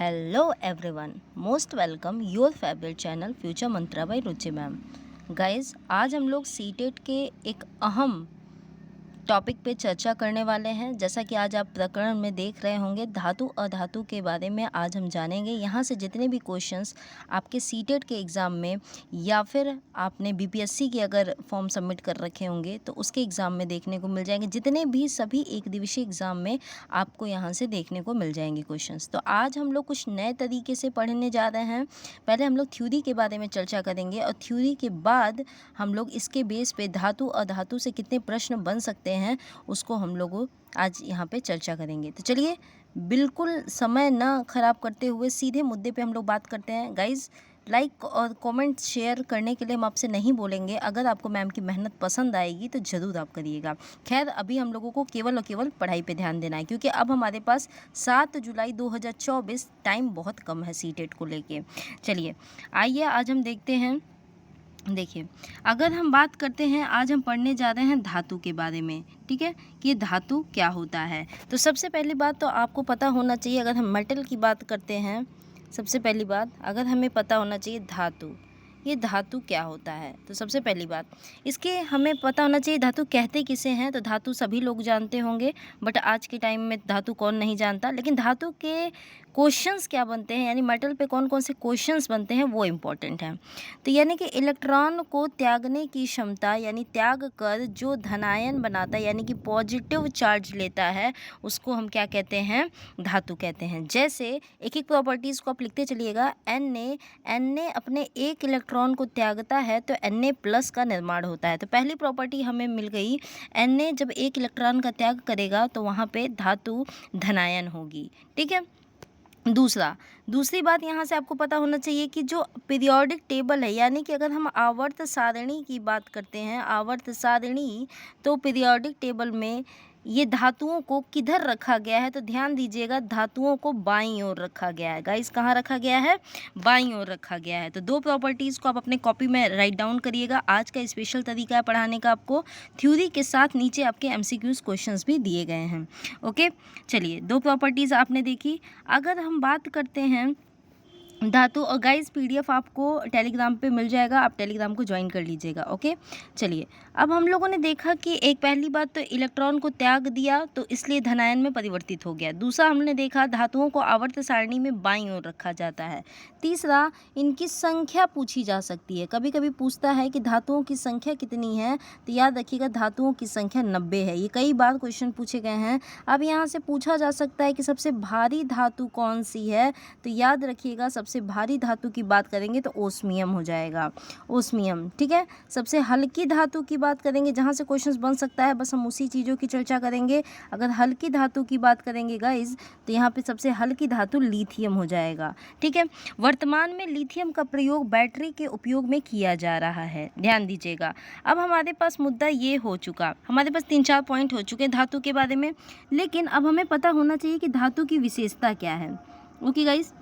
Hello everyone, most welcome your favourite channel Future Mantra by Ruchi ma'am. Guys, आज हम लोग CTET के एक अहम टॉपिक पे चर्चा करने वाले हैं। जैसा कि आज आप प्रकरण में देख रहे होंगे, धातु अधातु के बारे में आज हम जानेंगे। यहाँ से जितने भी क्वेश्चंस आपके सीटेट के एग्ज़ाम में या फिर आपने बीपीएससी के अगर फॉर्म सबमिट कर रखे होंगे तो उसके एग्ज़ाम में देखने को मिल जाएंगे। जितने भी सभी एक दिवसीय एग्ज़ाम में आपको यहाँ से देखने को मिल जाएंगे क्वेश्चंस। तो आज हम लोग कुछ नए तरीके से पढ़ने जा रहे हैं। पहले हम लोग थ्योरी के बारे में चर्चा करेंगे और थ्योरी के बाद हम लोग इसके बेस पे धातु अधातु से कितने प्रश्न बन सकते हैं उसको हम लोग आज यहाँ पे चर्चा करेंगे। तो चलिए, बिल्कुल समय ना खराब करते हुए सीधे मुद्दे पे हम लोग बात करते हैं। गाइज, लाइक और कमेंट शेयर करने के लिए हम आपसे नहीं बोलेंगे। अगर आपको मैम की मेहनत पसंद आएगी तो ज़रूर आप करिएगा। खैर, अभी हम लोगों को केवल और केवल पढ़ाई पे ध्यान देना है, क्योंकि अब हमारे पास 7 जुलाई 2024 टाइम बहुत कम है सीटेट को लेके। चलिए आइए आज हम देखते हैं। देखिए, अगर हम बात करते हैं, आज हम पढ़ने जा रहे हैं धातु के बारे में। ठीक है, कि ये धातु क्या होता है। तो सबसे पहली बात तो आपको पता होना चाहिए, अगर हम मेटल की बात करते हैं, सबसे पहली बात अगर हमें पता होना चाहिए धातु, ये धातु क्या होता है। तो सबसे पहली बात इसके हमें पता होना चाहिए धातु कहते किसे हैं। तो धातु सभी लोग जानते होंगे, बट आज के टाइम में धातु कौन नहीं जानता। लेकिन धातु के क्वेश्चंस क्या बनते हैं, यानी मेटल पे कौन कौन से क्वेश्चंस बनते हैं, वो इम्पोर्टेंट है। तो यानी कि इलेक्ट्रॉन को त्यागने की क्षमता, यानी त्याग कर जो धनायन बनाता है, यानी कि पॉजिटिव चार्ज लेता है, उसको हम क्या कहते हैं, धातु कहते हैं। जैसे एक एक प्रॉपर्टीज़ को आप लिखते चलिएगा। Na अपने एक इलेक्ट्रॉन को त्यागता है तो Na+ का निर्माण होता है। तो पहली प्रॉपर्टी हमें मिल गई, Na जब एक इलेक्ट्रॉन का त्याग करेगा तो वहाँ पे धातु धनायन होगी। ठीक है। दूसरी बात यहाँ से आपको पता होना चाहिए कि जो पीरियोडिक टेबल है, यानी कि अगर हम आवर्त सारणी की बात करते हैं, आवर्त सारणी, तो पीरियोडिक टेबल में ये धातुओं को किधर रखा गया है। तो ध्यान दीजिएगा, धातुओं को बाईं ओर रखा गया है। गाइस, कहाँ रखा गया है, बाईं ओर रखा गया है। तो दो प्रॉपर्टीज़ को आप अपने कॉपी में राइट डाउन करिएगा। आज का स्पेशल तरीका है पढ़ाने का, आपको थ्योरी के साथ नीचे आपके MCQs क्वेश्चंस भी दिए गए हैं। ओके, चलिए, दो प्रॉपर्टीज़ आपने देखी। अगर हम बात करते हैं धातु, और गाइस PDF आपको टेलीग्राम पे मिल जाएगा, आप टेलीग्राम को ज्वाइन कर लीजिएगा। ओके, चलिए, अब हम लोगों ने देखा कि एक पहली बात तो इलेक्ट्रॉन को त्याग दिया तो इसलिए धनायन में परिवर्तित हो गया। दूसरा हमने देखा धातुओं को आवर्त सारणी में बाईं ओर रखा जाता है। तीसरा, इनकी संख्या पूछी जा सकती है। कभी कभी पूछता है कि धातुओं की संख्या कितनी है, तो याद रखिएगा धातुओं की संख्या 90 है। ये कई बार क्वेश्चन पूछे गए हैं। अब यहाँ से पूछा जा सकता है कि सबसे भारी धातु कौन सी है, तो याद रखिएगा सबसे भारी धातु की बात करेंगे तो ओस्मियम हो जाएगा, ओस्मियम। ठीक है। सबसे हल्की धातु की बात करेंगे, जहाँ से क्वेश्चंस बन सकता है, बस हम उसी चीज़ों की चर्चा करेंगे। अगर हल्की धातु की बात करेंगे गाइज, तो यहाँ पे सबसे हल्की धातु लिथियम हो जाएगा। ठीक है। वर्तमान में लिथियम का प्रयोग बैटरी के उपयोग में किया जा रहा है, ध्यान दीजिएगा। अब हमारे पास मुद्दा ये हो चुका, हमारे पास 3-4 पॉइंट हो चुके धातु के बारे में। लेकिन अब हमें पता होना चाहिए कि धातु की विशेषता क्या है। ओके गाइज,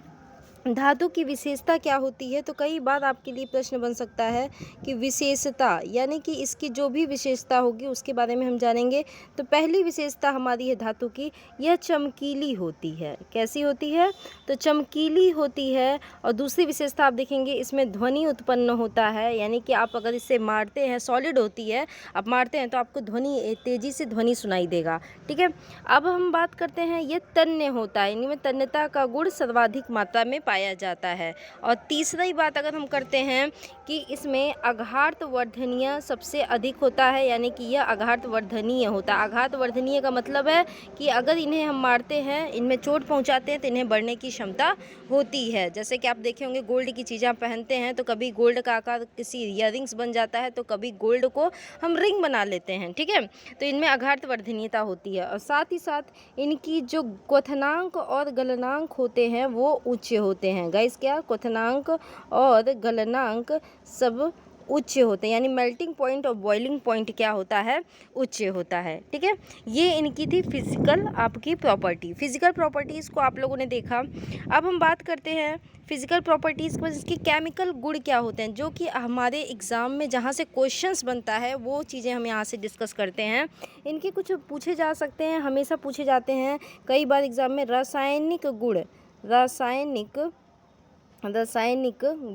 धातु की विशेषता क्या होती है। तो कई बार आपके लिए प्रश्न बन सकता है कि विशेषता, यानी कि इसकी जो भी विशेषता होगी उसके बारे में हम जानेंगे। तो पहली विशेषता हमारी है धातु की, यह चमकीली होती है। कैसी होती है, तो चमकीली होती है। और दूसरी विशेषता आप देखेंगे, इसमें ध्वनि उत्पन्न होता है, यानी कि आप अगर इसे मारते हैं, सॉलिड होती है, आप मारते हैं तो आपको ध्वनि, तेज़ी से ध्वनि सुनाई देगा। ठीक है। अब हम बात करते हैं, ये तन्य होता है, इनमें तन्यता का गुण सर्वाधिक मात्रा में पाया जाता है। और तीसरी बात अगर हम करते हैं कि इसमें आघातवर्धनीय सबसे अधिक होता है, यानी कि यह आघातवर्धनीय होता है। आघातवर्धनीय का मतलब है कि अगर इन्हें हम मारते हैं, इनमें चोट पहुंचाते हैं, तो इन्हें बढ़ने की क्षमता होती है। जैसे कि आप देखे होंगे, गोल्ड की चीज़ें आप पहनते हैं तो कभी गोल्ड का आकार किसी ईयररिंग्स बन जाता है, तो कभी गोल्ड को हम रिंग बना लेते हैं। ठीक है। तो इनमें आघातवर्धनीयता होती है। और साथ ही साथ इनकी जो क्वथनांक और गलनांक होते हैं वो उच्च होते हैं। गाइस, क्या क्वथनांक और गलनांक सब उच्च होते हैं, यानी मेल्टिंग पॉइंट और बॉइलिंग पॉइंट क्या होता है, उच्च होता है। ठीक है। ये इनकी थी फिजिकल आपकी प्रॉपर्टी। फिजिकल प्रॉपर्टीज़ को आप लोगों ने देखा। अब हम बात करते हैं फिजिकल प्रॉपर्टीज़ को, इसके केमिकल गुण क्या होते हैं, जो कि हमारे एग्ज़ाम में जहाँ से क्वेश्चंस बनता है वो चीज़ें हम यहाँ से डिस्कस करते हैं। इनके कुछ पूछे जा सकते हैं, हमेशा पूछे जाते हैं कई बार एग्ज़ाम में। रासायनिक गुण, रासायनिक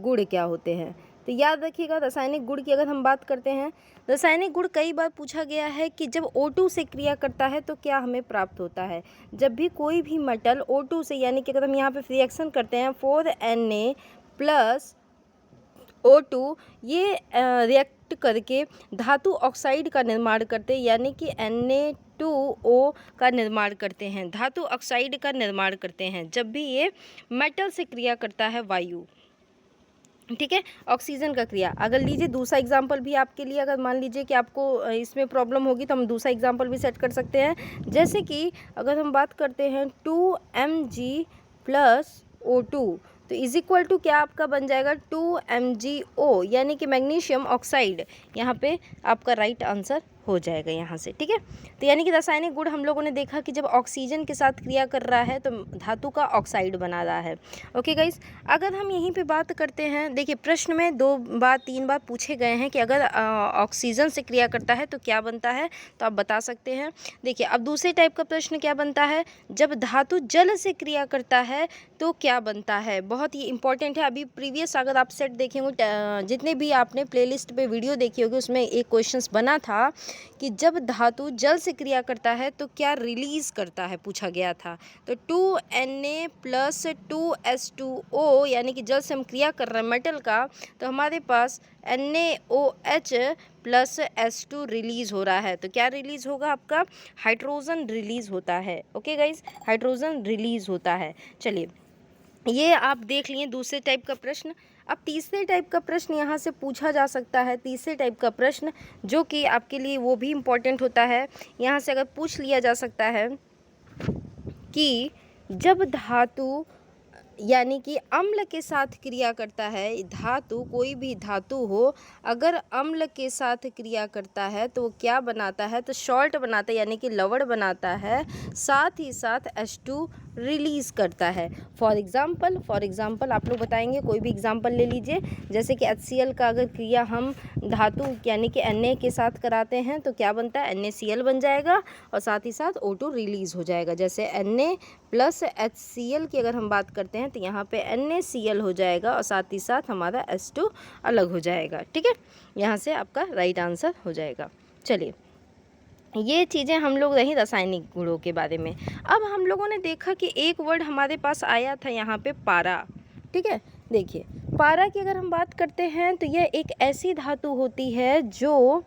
गुण क्या होते हैं। तो याद रखिएगा, रासायनिक गुण की अगर हम बात करते हैं, रासायनिक गुण कई बार पूछा गया है कि जब O2 से क्रिया करता है तो क्या हमें प्राप्त होता है। जब भी कोई भी मेटल O2 से, यानी कि अगर हम यहाँ पे रिएक्शन करते हैं 4Na प्लस O2, ये रिएक्ट करके धातु ऑक्साइड का निर्माण करते हैं, यानी कि Na2O का निर्माण करते हैं, धातु ऑक्साइड का निर्माण करते हैं जब भी ये मेटल से क्रिया करता है वायु। ठीक है, ऑक्सीजन का क्रिया। अगर लीजिए दूसरा एग्जाम्पल भी आपके लिए, अगर मान लीजिए कि आपको इसमें प्रॉब्लम होगी तो हम दूसरा एग्जाम्पल भी सेट कर सकते हैं। जैसे कि अगर हम बात करते हैं 2Mg प्लस O2, तो इज इक्वल टू क्या आपका बन जाएगा 2MgO, यानी कि मैग्नीशियम ऑक्साइड। यहाँ पे आपका राइट आंसर हो जाएगा यहाँ से। ठीक है, तो यानी कि रासायनिक गुण हम लोगों ने देखा कि जब ऑक्सीजन के साथ क्रिया कर रहा है तो धातु का ऑक्साइड बना रहा है। ओके गाइस, अगर हम यहीं पे बात करते हैं, देखिए प्रश्न में 2 बार 3 बार पूछे गए हैं कि अगर ऑक्सीजन से क्रिया करता है तो क्या बनता है, तो आप बता सकते हैं। देखिए अब दूसरे टाइप का प्रश्न क्या बनता है, जब धातु जल से क्रिया करता है तो क्या बनता है। बहुत ही इंपॉर्टेंट है। अभी प्रीवियस अगर आप सेट देखेंगे, जितने भी आपने प्लेलिस्ट पे वीडियो देखी होगी, उसमें एक क्वेश्चंस बना था कि जब धातु जल से क्रिया करता है तो क्या रिलीज करता है, पूछा गया था। तो 2Na प्लस 2H2O, यानी कि जल से हम क्रिया कर रहे हैं मेटल का, तो हमारे पास NaOH प्लस H2 रिलीज हो रहा है। तो क्या रिलीज होगा, आपका हाइड्रोजन रिलीज होता है। ओके गाइज, हाइड्रोजन रिलीज होता है। चलिए, ये आप देख लिए दूसरे टाइप का प्रश्न। अब तीसरे टाइप का प्रश्न यहाँ से पूछा जा सकता है। तीसरे टाइप का प्रश्न जो कि आपके लिए वो भी इम्पोर्टेंट होता है, यहाँ से अगर पूछ लिया जा सकता है कि जब धातु यानी कि अम्ल के साथ क्रिया करता है, धातु कोई भी धातु हो अगर अम्ल के साथ क्रिया करता है तो वो क्या बनाता है, तो सॉल्ट बनाता है, यानी कि लवण बनाता है, साथ ही साथ H2 रिलीज़ करता है। फॉर एग्ज़ाम्पल आप लोग बताएंगे, कोई भी एग्ज़ाम्पल ले लीजिए। जैसे कि HCl का अगर क्रिया हम धातु यानी कि Na के साथ कराते हैं तो क्या बनता है, NaCl बन जाएगा और साथ ही साथ O2 रिलीज़ हो जाएगा। जैसे Na प्लस HCl की अगर हम बात करते हैं तो यहाँ पे NaCl हो जाएगा और साथ ही साथ हमारा H2 अलग हो जाएगा। ठीक है, यहाँ से आपका राइट आंसर हो जाएगा। चलिए, ये चीज़ें हम लोग रही रासायनिक गुणों के बारे में। अब हम लोगों ने देखा कि एक वर्ड हमारे पास आया था यहाँ पे, पारा। ठीक है, देखिए पारा की अगर हम बात करते हैं तो यह एक ऐसी धातु होती है जो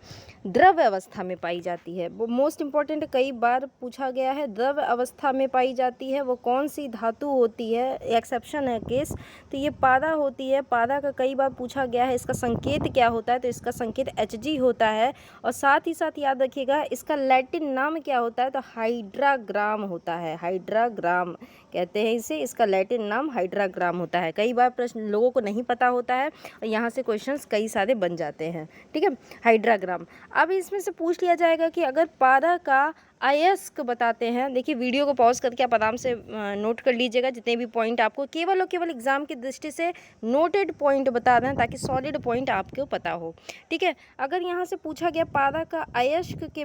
द्रव अवस्था में पाई जाती है। वो मोस्ट इम्पॉर्टेंट कई बार पूछा गया है, द्रव अवस्था में पाई जाती है वो कौन सी धातु होती है, एक्सेप्शन है केस, तो ये पारा होती है। पारा का कई बार पूछा गया है, इसका संकेत क्या होता है, तो इसका संकेत Hg होता है। और साथ ही साथ याद रखिएगा इसका लैटिन नाम क्या होता है, तो हाइड्राग्राम होता है। हाइड्राग्राम कहते हैं इसे, इसका लैटिन नाम हाइड्राग्राम होता है। कई बार प्रश्न लोगों को नहीं पता होता है और यहाँ से क्वेश्चंस कई सारे बन जाते हैं। ठीक है, हाइड्राग्राम। अब इसमें से पूछ लिया जाएगा कि अगर पारा का अयस्क बताते हैं, देखिए वीडियो को पॉज करके आप आराम से नोट कर लीजिएगा जितने भी पॉइंट आपको केवल और केवल एग्जाम की दृष्टि से नोटेड पॉइंट बता रहे हैं ताकि सॉलिड पॉइंट आपको पता हो। ठीक है, अगर यहाँ से पूछा गया पारा का अयस्क के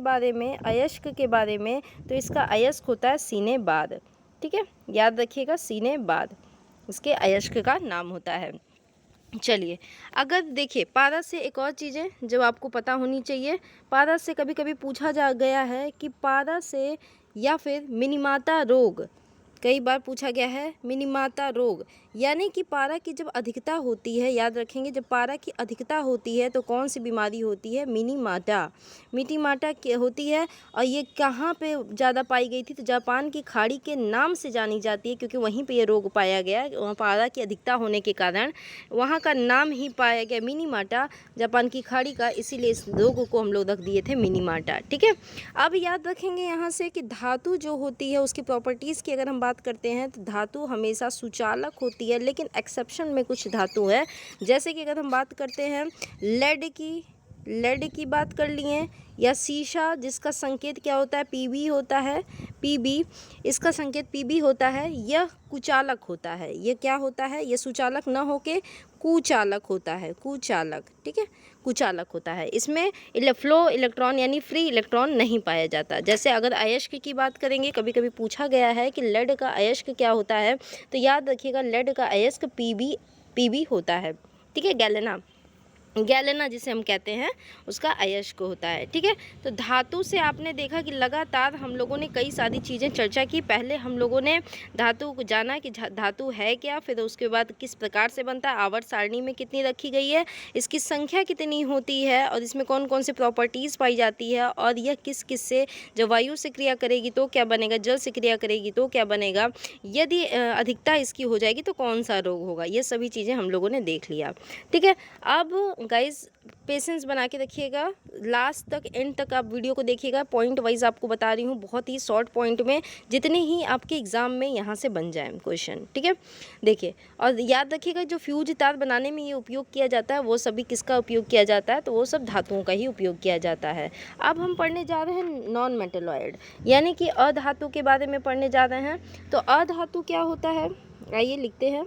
बारे में, तो इसका अयस्क होता है सीने बाद। ठीक है, याद रखिएगा सीने बाद इसके अयस्क का नाम होता है। चलिए, अगर देखिए पारा से एक और चीज़ है जो आपको पता होनी चाहिए, पारा से कभी कभी पूछा जा गया है कि पारा से या फिर मिनीमाता रोग, कई बार पूछा गया है मिनीमाता रोग, यानी कि पारा की जब अधिकता होती है, याद रखेंगे जब पारा की अधिकता होती है तो कौन सी बीमारी होती है, मिनीमाटा होती है। और ये कहाँ पे ज़्यादा पाई गई थी, तो जापान की खाड़ी के नाम से जानी जाती है क्योंकि वहीं पे ये रोग पाया गया, वहाँ पारा की अधिकता होने के कारण वहाँ का नाम ही पाया गया मिनीमाटा, जापान की खाड़ी का, इसीलिए इस रोग को हम लोग रख दिए थे मिनीमाटा। ठीक है, अब याद रखेंगे यहाँ से कि धातु जो होती है उसकी प्रॉपर्टीज़ की अगर हम बात करते हैं तो धातु हमेशा सुचालक होती है, लेकिन एक्सेप्शन में कुछ धातु है। जैसे कि अगर हम बात करते हैं लेड की बात कर लिए, या शीशा जिसका संकेत क्या होता है, Pb होता है। Pb, इसका संकेत Pb होता है। यह कुचालक होता है। ये क्या होता है? ये सुचालक न होके कुचालक होता है। कुचालक, ठीक है, कुचालक होता है। इसमें फ्लो इलेक्ट्रॉन यानी फ्री इलेक्ट्रॉन नहीं पाया जाता। जैसे अगर अयस्क की बात करेंगे, कभी कभी पूछा गया है कि लेड का अयस्क क्या होता है, तो याद रखिएगा लेड का अयस्क Pb होता है, ठीक है। गैलेना जिसे हम कहते हैं उसका अयस्क होता है, ठीक है। तो धातु से आपने देखा कि लगातार हम लोगों ने कई सारी चीज़ें चर्चा की। पहले हम लोगों ने धातु को जाना कि धातु है क्या, फिर उसके बाद किस प्रकार से बनता है, आवर्त सारणी में कितनी रखी गई है, इसकी संख्या कितनी होती है और इसमें कौन कौन से प्रॉपर्टीज़ पाई जाती है, और यह किस किस से, जब वायु से क्रिया करेगी तो क्या बनेगा, जल से क्रिया करेगी तो क्या बनेगा, यदि अधिकता इसकी हो जाएगी तो कौन सा रोग होगा। ये सभी चीज़ें हम लोगों ने देख लिया, ठीक है। अब गाइज पेशेंस बना के रखिएगा, लास्ट तक एंड तक आप वीडियो को देखिएगा। पॉइंट वाइज आपको बता रही हूँ, बहुत ही शॉर्ट पॉइंट में, जितने ही आपके एग्जाम में यहाँ से बन जाए क्वेश्चन, ठीक है। देखिए और याद रखिएगा, जो फ्यूज तार बनाने में ये उपयोग किया जाता है वो सभी किसका उपयोग किया जाता है, तो वो सब धातुओं का ही उपयोग किया जाता है। अब हम पढ़ने जा रहे हैं नॉन मेटेलॉइड यानी कि अधातु के बारे में पढ़ने जा रहे हैं। तो अधातु क्या होता है, आइए लिखते हैं।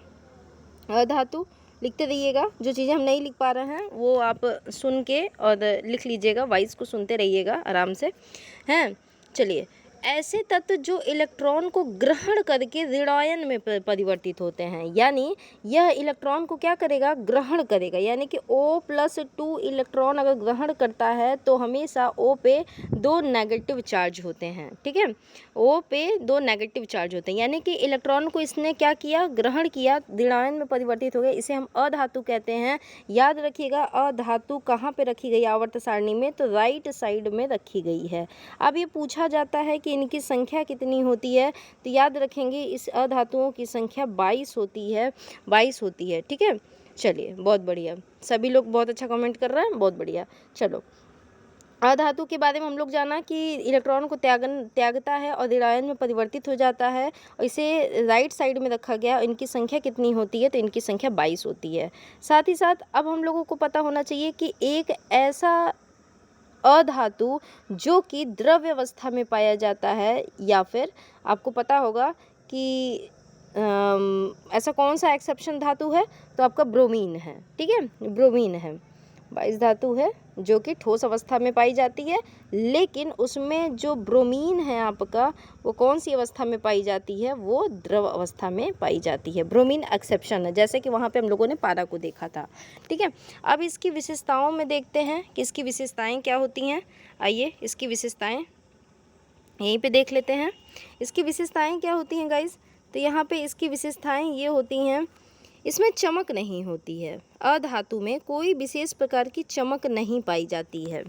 अधातु लिखते रहिएगा, जो चीज़ें हम नहीं लिख पा रहे हैं वो आप सुन के और लिख लीजिएगा, वॉइस को सुनते रहिएगा आराम से, हैं। चलिए, ऐसे तत्व जो इलेक्ट्रॉन को ग्रहण करके ऋणायन में परिवर्तित होते हैं, यानी यह इलेक्ट्रॉन को क्या करेगा, ग्रहण करेगा। यानी कि O+2 इलेक्ट्रॉन अगर ग्रहण करता है तो हमेशा O पे 2 नेगेटिव चार्ज होते हैं, ठीक है। O पे 2 नेगेटिव चार्ज होते हैं, यानी कि इलेक्ट्रॉन को इसने क्या किया, ग्रहण किया, ऋणायन में परिवर्तित हो गया। इसे हम अधातु कहते हैं। याद रखिएगा, अधातु कहाँ पे रखी गई आवर्त सारणी में, तो राइट साइड में रखी गई है। अब ये पूछा जाता है कि इनकी संख्या कितनी होती है, तो याद रखेंगे इस अधातुओं की संख्या 22 होती है, 22 होती है, ठीक है। चलिए, बहुत बढ़िया, सभी लोग बहुत अच्छा कमेंट कर रहे हैं, बहुत बढ़िया। चलो, अधातु के बारे में हम लोग जाना कि इलेक्ट्रॉन को त्यागता है और ऋणायन में परिवर्तित हो जाता है, और इसे राइट साइड में रखा गया। इनकी संख्या कितनी होती है, तो इनकी संख्या 22 होती है। साथ ही साथ अब हम लोगों को पता होना चाहिए कि एक ऐसा अधातु जो कि द्रव्य अवस्था में पाया जाता है, या फिर आपको पता होगा कि ऐसा कौन सा एक्सेप्शन धातु है, तो आपका ब्रोमीन है, ठीक है। ब्रोमीन है 22 धातु है जो कि ठोस अवस्था में पाई जाती है, लेकिन उसमें जो ब्रोमीन है आपका, वो कौन सी अवस्था में पाई जाती है, वो द्रव अवस्था में पाई जाती है। ब्रोमीन एक्सेप्शन है, जैसे कि वहाँ पे हम लोगों ने पारा को देखा था, ठीक है। अब इसकी विशेषताओं में देखते हैं कि इसकी विशेषताएं क्या होती हैं। आइए इसकी विशेषताएं यहीं पे देख लेते हैं। इसकी विशेषताएं क्या होती हैं गाइज, तो यहाँ पे इसकी विशेषताएं ये होती हैं, इसमें चमक नहीं होती है। अधातु में कोई विशेष प्रकार की चमक नहीं पाई जाती है,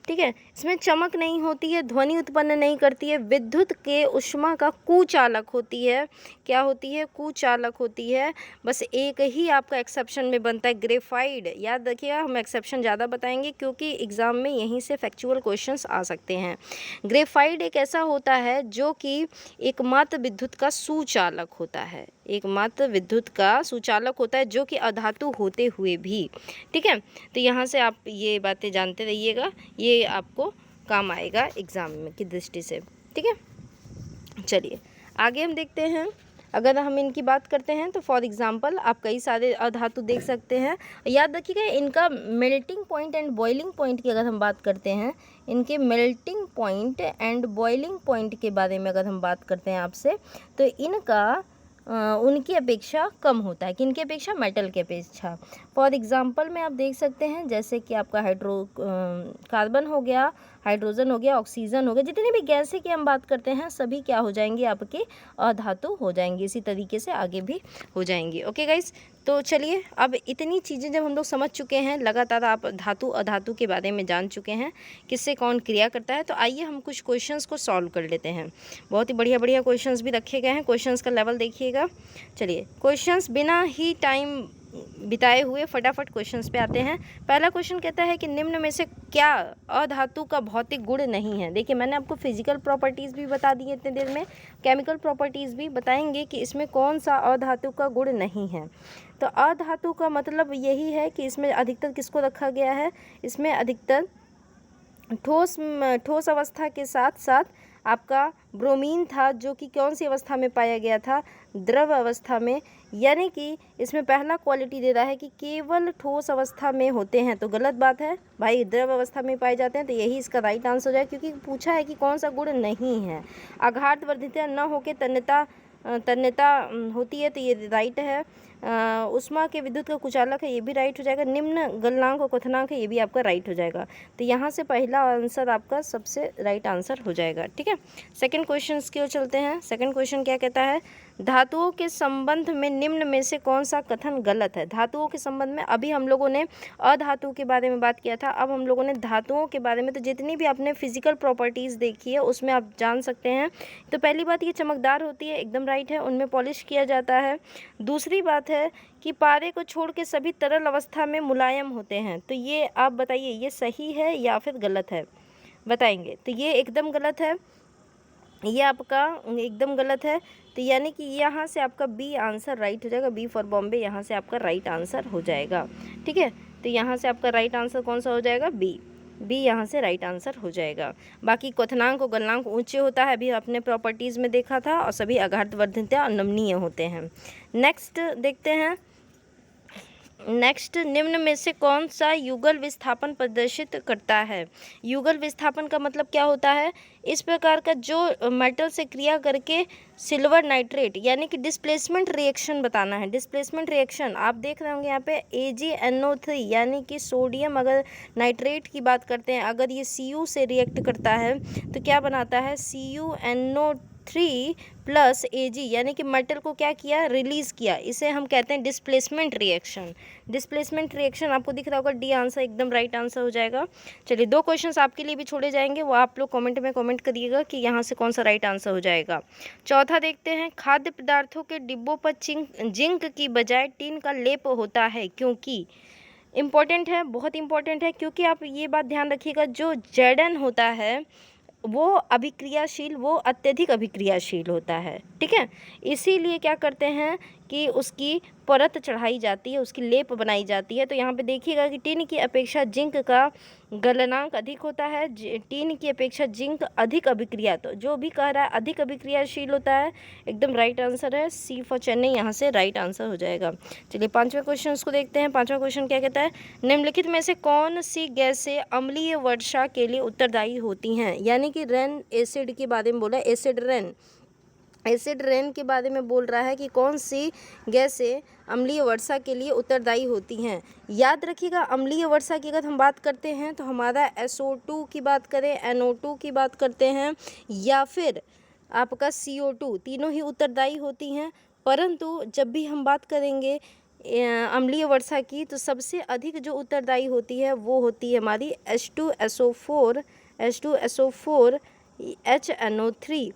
ठीक है। इसमें चमक नहीं होती है, ध्वनि उत्पन्न नहीं करती है, विद्युत के ऊष्मा का कुचालक होती है। क्या होती है, कुचालक होती है। बस एक ही आपका एक्सेप्शन में बनता है, ग्रेफाइड। याद रखिएगा, हम एक्सेप्शन ज़्यादा बताएंगे क्योंकि एग्ज़ाम में यहीं से फैक्चुअल क्वेश्चंस आ सकते हैं। ग्रेफाइड एक ऐसा होता है जो कि एकमात्र विद्युत का सुचालक होता है, एकमात्र विद्युत का सुचालक होता है, जो कि अधातु होते हुए भी, ठीक है। तो यहाँ से आप ये बातें जानते रहिएगा, ये आपको काम आएगा एग्ज़ाम में की दृष्टि से, ठीक है। चलिए आगे हम देखते हैं। अगर हम इनकी बात करते हैं तो फॉर एग्जांपल आप कई सारे अधातु देख सकते हैं। याद रखिएगा, इनका melting point and boiling point की अगर हम बात करते हैं, इनके melting point and boiling point के बारे में अगर हम बात करते हैं आपसे, तो इनका उनकी अपेक्षा कम होता है। किनकी अपेक्षा, मेटल की अपेक्षा। फॉर एग्जांपल में आप देख सकते हैं, जैसे कि आपका कार्बन हो गया, हाइड्रोजन हो गया, ऑक्सीजन हो गया, जितनी भी गैसें की हम बात करते हैं सभी क्या हो जाएंगी, आपके अधातु हो जाएंगी। इसी तरीके से आगे भी हो जाएंगी। ओके गाइस, तो चलिए अब इतनी चीज़ें जब हम लोग समझ चुके हैं, लगातार आप धातु अधातु के बारे में जान चुके हैं, किससे कौन क्रिया करता है, तो आइए हम कुछ क्वेश्चंस को सॉल्व कर लेते हैं। बहुत ही बढ़िया बढ़िया क्वेश्चंस भी रखे गए हैं, क्वेश्चंस का लेवल देखिएगा। चलिए क्वेश्चंस बिना ही टाइम बिताए हुए फटाफट क्वेश्चंस पे आते हैं। पहला क्वेश्चन कहता है कि निम्न में से क्या अधातु का भौतिक गुण नहीं है। देखिए मैंने आपको फिजिकल प्रॉपर्टीज़ भी बता दी है इतने देर में, केमिकल प्रॉपर्टीज़ भी बताएंगे कि इसमें कौन सा अधातु का गुण नहीं है। तो अधातु का मतलब यही है कि इसमें अधिकतर किसको रखा गया है, इसमें अधिकतर ठोस अवस्था के साथ साथ आपका ब्रोमीन था, जो कि कौन सी अवस्था में पाया गया था, द्रव अवस्था में। यानी कि इसमें पहला क्वालिटी दे रहा है कि केवल ठोस अवस्था में होते हैं, तो गलत बात है भाई, द्रव अवस्था में पाए जाते हैं, तो यही इसका राइट आंसर हो जाएगा, क्योंकि पूछा है कि कौन सा गुण नहीं है। आघात वर्धिता न होकर तन्यता होती है, तो ये राइट है। उष्मा के विद्युत का कुचालक है, ये भी राइट हो जाएगा। निम्न गलनांक और क्वथनांक है, ये भी आपका राइट हो जाएगा। तो यहाँ से पहला आंसर आपका सबसे राइट आंसर हो जाएगा। ठीक है, सेकंड क्वेश्चन की ओर चलते हैं। सेकंड क्वेश्चन क्या कहता है, धातुओं के संबंध में निम्न में से कौन सा कथन गलत है। धातुओं के संबंध में अभी हम लोगों ने अधातु के बारे में बात किया था, अब हम लोगों ने धातुओं के बारे में, तो जितनी भी आपने फिजिकल प्रॉपर्टीज़ देखी है उसमें आप जान सकते हैं। तो पहली बात, ये चमकदार होती है, एकदम राइट है, उनमें पॉलिश किया जाता है। दूसरी बात है कि पारे को छोड़ के सभी तरल अवस्था में मुलायम होते हैं, तो ये आप बताइए ये सही है या फिर गलत है, बताएंगे। तो ये एकदम गलत है, ये आपका एकदम गलत है। तो यानी कि यहाँ से आपका बी आंसर राइट हो जाएगा, बी फॉर बॉम्बे यहाँ से आपका राइट आंसर हो जाएगा। ठीक है, तो यहाँ से आपका राइट आंसर कौन सा हो जाएगा, बी यहाँ से राइट आंसर हो जाएगा। बाकी क्वथनांक और गलनांक ऊंचे होता है, अभी आपने प्रॉपर्टीज़ में देखा था, और सभी आघातवर्धिता और नमनीय होते हैं। नेक्स्ट देखते हैं, नेक्स्ट, निम्न में से कौन सा युगल विस्थापन प्रदर्शित करता है। युगल विस्थापन का मतलब क्या होता है, इस प्रकार का जो मेटल से क्रिया करके सिल्वर नाइट्रेट यानी कि डिस्प्लेसमेंट रिएक्शन बताना है। डिस्प्लेसमेंट रिएक्शन आप देख रहे होंगे यहाँ पे AgNO3 यानी कि सोडियम, अगर नाइट्रेट की बात करते हैं, अगर ये Cu से रिएक्ट करता है तो क्या बनाता है, CuNO3 प्लस Ag, यानी कि मेटल को क्या किया, रिलीज़ किया, इसे हम कहते हैं डिस्प्लेसमेंट रिएक्शन। डिस्प्लेसमेंट रिएक्शन आपको दिख रहा होगा, डी आंसर एकदम राइट आंसर हो जाएगा। चलिए, दो क्वेश्चंस आपके लिए भी छोड़े जाएंगे, वो आप लोग कमेंट में कमेंट करिएगा कि यहाँ से कौन सा राइट आंसर हो जाएगा। चौथा देखते हैं, खाद्य पदार्थों के डिब्बों पर जिंक की बजाय टिन का लेप होता है, क्योंकि इम्पॉर्टेंट है, बहुत इंपॉर्टेंट है, क्योंकि आप ये बात ध्यान रखिएगा, जो Zn होता है वो अभिक्रियाशील, वो अत्यधिक अभिक्रियाशील होता है। ठीक है, इसीलिए क्या करते हैं कि उसकी परत चढ़ाई जाती है, उसकी लेप बनाई जाती है। तो यहाँ पे देखिएगा कि टिन की अपेक्षा जिंक का गलनांक अधिक होता है, टिन की अपेक्षा जिंक अधिक अभिक्रिया, तो जो भी कह रहा है अधिक अभिक्रियाशील होता है, एकदम राइट आंसर है, सी फॉर चेन्नई यहाँ से राइट आंसर हो जाएगा। चलिए, पांचवें क्वेश्चन को देखते हैं। पांचवा क्वेश्चन क्या कहता है, निम्नलिखित में से कौन सी गैसें अम्लीय वर्षा के लिए उत्तरदायी होती हैं। यानी कि रेन एसिड के बारे में बोला, एसिड रेन के बारे में बोल रहा है कि कौन सी गैसें अम्लीय वर्षा के लिए उत्तरदायी होती हैं। याद रखिएगा, अम्लीय वर्षा की अगर हम बात करते हैं तो हमारा SO2 की बात करें, NO2 की बात करते हैं, या फिर आपका CO2, तीनों ही उत्तरदायी होती हैं। परंतु जब भी हम बात करेंगे अम्लीय वर्षा की, तो सबसे अधिक जो उत्तरदायी होती है वो होती है हमारी H2SO4 HNO3,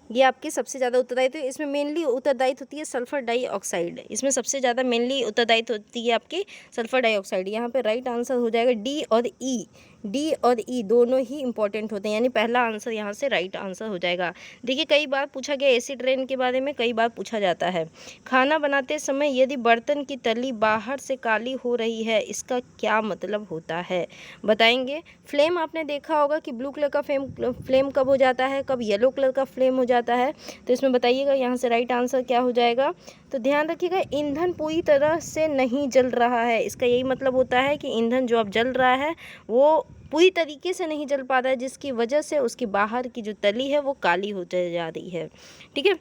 ये आपकी सबसे ज़्यादा उत्तरदायित्व है। इसमें मेनली उत्तरदायित्व होती है सल्फर डाइऑक्साइड, इसमें सबसे ज़्यादा मेनली उत्तरदायित्व होती है आपकी सल्फर डाइऑक्साइड। यहाँ पे राइट आंसर हो जाएगा डी और ई, डी और ई दोनों ही इंपॉर्टेंट होते हैं, यानी पहला आंसर यहाँ से राइट आंसर हो जाएगा। देखिए, कई बार पूछा गया एसिड रेन के बारे में, कई बार पूछा जाता है। खाना बनाते समय यदि बर्तन की तली बाहर से काली हो रही है, इसका क्या मतलब होता है, बताएंगे। फ्लेम आपने देखा होगा कि ब्लू कलर का फ्लेम कब हो जाता है, कब येलो कलर का फ्लेम हो जाता है, तो इसमें बताइएगा यहाँ से राइट आंसर क्या हो जाएगा। तो ध्यान रखिएगा, ईंधन पूरी तरह से नहीं जल रहा है, इसका यही मतलब होता है कि ईंधन जो अब जल रहा है वो पूरी तरीके से नहीं जल पा रहा है, जिसकी वजह से उसकी बाहर की जो तली है वो काली हो जा रही है। ठीक है,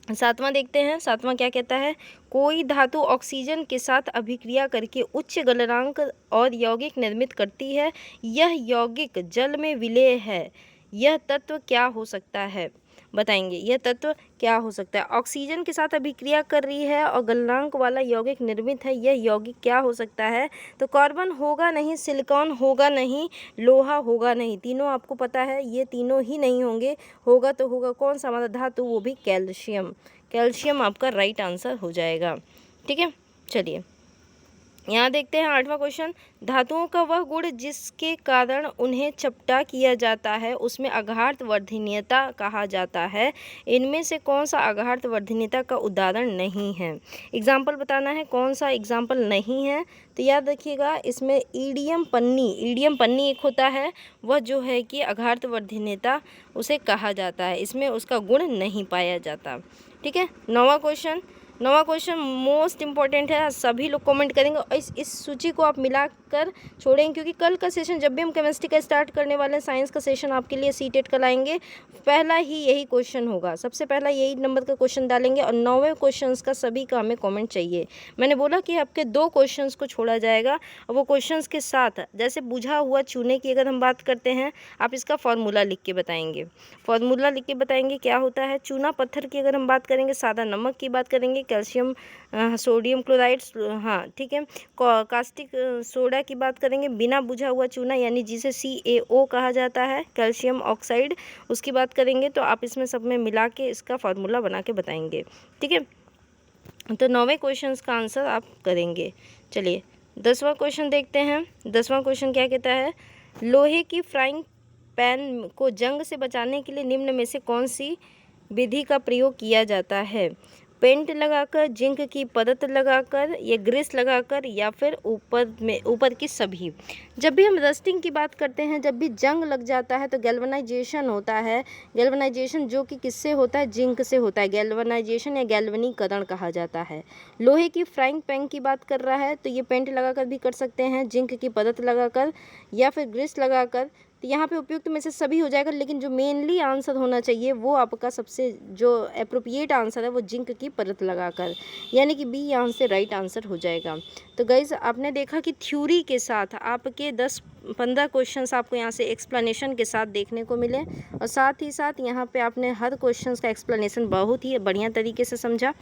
सातवां देखते हैं। सातवां क्या कहता है, कोई धातु ऑक्सीजन के साथ अभिक्रिया करके उच्च गलनांक और यौगिक निर्मित करती है, यह यौगिक जल में विलेय है, यह तत्व क्या हो सकता है, बताएंगे। यह तत्व क्या हो सकता है, ऑक्सीजन के साथ अभिक्रिया कर रही है और गलनांक वाला यौगिक निर्मित है, यह यौगिक क्या हो सकता है। तो कार्बन होगा नहीं, सिलिकॉन होगा नहीं, लोहा होगा नहीं, तीनों आपको पता है, ये तीनों ही नहीं होंगे। होगा तो होगा कौन सा हमारा धातु, वो भी कैल्शियम। कैल्शियम आपका राइट आंसर हो जाएगा। ठीक है, चलिए यहाँ देखते हैं 8वां क्वेश्चन, धातुओं का वह गुण जिसके कारण उन्हें चपटा किया जाता है उसमें आघात वर्धनीयता कहा जाता है। इनमें से कौन सा आघात वर्धनीयता का उदाहरण नहीं है? एग्जाम्पल बताना है कौन सा एग्जाम्पल नहीं है। तो याद रखिएगा, इसमें ईडियम पन्नी एक होता है, वह जो है कि आघात वर्धनीयता उसे कहा जाता है, इसमें उसका गुण नहीं पाया जाता। ठीक है। 9वां क्वेश्चन मोस्ट इंपॉर्टेंट है, सभी लोग कमेंट करेंगे और इस सूची को आप मिलाकर छोड़ेंगे, क्योंकि कल का सेशन जब भी हम केमिस्ट्री का स्टार्ट करने वाले हैं, साइंस का सेशन आपके लिए सीटेट का लाएंगे, पहला ही यही क्वेश्चन होगा, सबसे पहला यही नंबर का क्वेश्चन डालेंगे और 9वें क्वेश्चन का सभी का हमें कॉमेंट चाहिए। मैंने बोला कि आपके 2 क्वेश्चन को छोड़ा जाएगा और वो क्वेश्चन के साथ, जैसे बुझा हुआ चूने की अगर हम बात करते हैं, आप इसका फॉर्मूला लिख के बताएंगे। क्या होता है चूना पत्थर की अगर हम बात करेंगे, सादा नमक की बात करेंगे, कैल्शियम सोडियम क्लोराइड, हाँ ठीक है, कास्टिक सोडा की बात करेंगे, बिना बुझा हुआ चूना यानी जिसे CaO कहा जाता है, कैल्शियम ऑक्साइड, उसकी बात करेंगे। तो आप इसमें सब में मिला के इसका फार्मूला बना के बताएंगे। ठीक है। तो 9वें क्वेश्चन का आंसर आप करेंगे। चलिए 10वां क्वेश्चन देखते हैं। 10वां क्वेश्चन क्या कहता है, लोहे की फ्राइंग पैन को जंग से बचाने के लिए निम्न में से कौन सी विधि का प्रयोग किया जाता है? पेंट लगाकर, जिंक की परत लगाकर, या ग्रीस लगाकर, या फिर ऊपर की सभी। जब भी हम रस्टिंग की बात करते हैं, जब भी जंग लग जाता है तो गैल्वनाइजेशन होता है। गैल्वनाइजेशन जो कि किससे होता है? जिंक से होता है। गैल्वनाइजेशन या गैल्वनीकरण कहा जाता है। लोहे की फ्राइंग पैन की बात कर रहा है तो ये पेंट लगाकर भी कर सकते हैं, जिंक की परत लगाकर या फिर ग्रीस लगाकर। तो यहाँ पे उपयुक्त में से सभी हो जाएगा, लेकिन जो मेनली आंसर होना चाहिए वो आपका सबसे जो अप्रोप्रिएट आंसर है वो जिंक की परत लगाकर, यानी कि बी यहाँ से राइट आंसर हो जाएगा। तो गाइज आपने देखा कि थ्योरी के साथ आपके 10-15 क्वेश्चंस आपको यहाँ से एक्सप्लेनेशन के साथ देखने को मिले, और साथ ही साथ यहाँ पे आपने हर क्वेश्चंस का एक्सप्लेनेशन बहुत ही बढ़िया तरीके से समझा।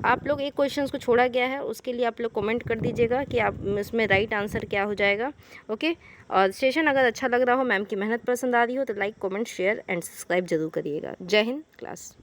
आप लोग एक क्वेश्चन को छोड़ा गया है, उसके लिए आप लोग कमेंट कर दीजिएगा कि आप इसमें राइट आंसर क्या हो जाएगा। ओके। और सेशन अगर अच्छा लग रहा हो, मैम की मेहनत पसंद आ रही हो, तो like comment share and subscribe जरूर करिएगा। जय हिंद क्लास।